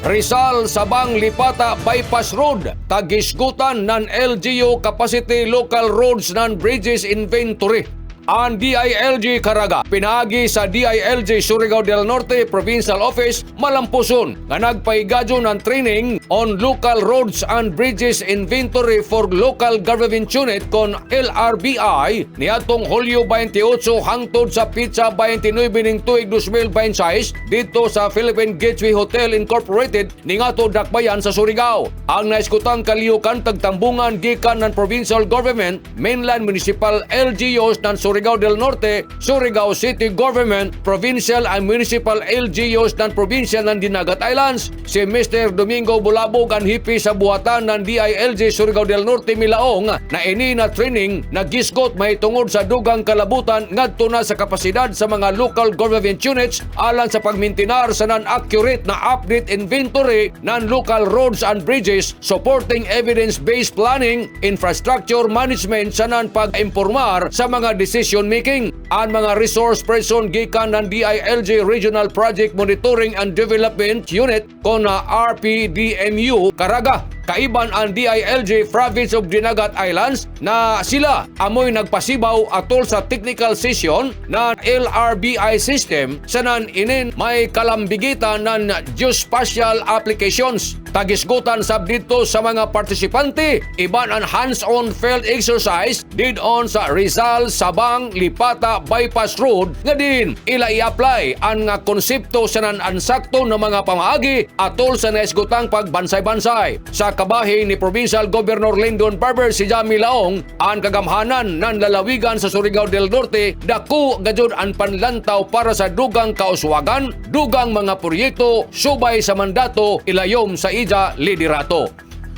Rizal Sabang Lipata Bypass Road kagisgutan ng LGU Capacity Local Roads and Bridges Inventory. Ang DILG Caraga pinagi sa DILG Surigao del Norte Provincial Office malampuson nga nagpaigadyo ng training on local roads and bridges inventory for local government unit kon LRBI niadtong Hulyo 28 hangtod sa Pitsa 29 ning tuig 2026 dito sa Philippine Gateway Hotel Incorporated ningato Dakbayan sa Surigao. Ang naiskutang kaliyukan tagtambungan gikan ng provincial government, mainland municipal LGUs ng Surigao del Norte, Surigao City Government, Provincial and Municipal LGUs ng probinsya ng Dinagat Islands. Si Mr. Domingo Bulabog ang hipi sa buhatan ng DILG Surigao del Norte Milaong na ini na training nagisgot may tungod sa dugang kalabutan ngadto na sa kapasidad sa mga local government units alang sa pagmintinar sa non-accurate na update inventory ng local roads and bridges, supporting evidence-based planning, infrastructure management sa pag-impormar sa mga decision making. Ang mga resource person gikan ng DILG Regional Project Monitoring and Development Unit kon RPDMU Caraga. Kaiban ang DILG Province of Dinagat Islands na sila amoy nagpasibaw atol sa technical session ng LRBI system sa inin may kalambigitan ng geospatial applications. Tagisgutan sab dito sa mga partisipante, iban ang hands-on field exercise did on sa Rizal Sabang Lipata Bypass Road nga din ila i-apply ang nga konsepto sa ansakto ng mga pamaagi atol sa naisgutang pagbansay-bansay. Sa kabahin ni Provincial Governor Lyndon Barber si Jamie Laong, ang kagamhanan ng lalawigan sa Surigao del Norte dako gajud ang panlantaw para sa dugang kauswagan, dugang mga proyekto subay sa mandato ilayom sa ija liderato.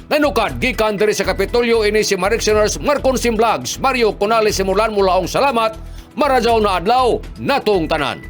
Nanukad gikan diri sa Kapitolyo ini si Marictioners Marcon Sim Vlogs, Mario Conales simulan mulaong salamat, marajaw na adlaw natong tanan.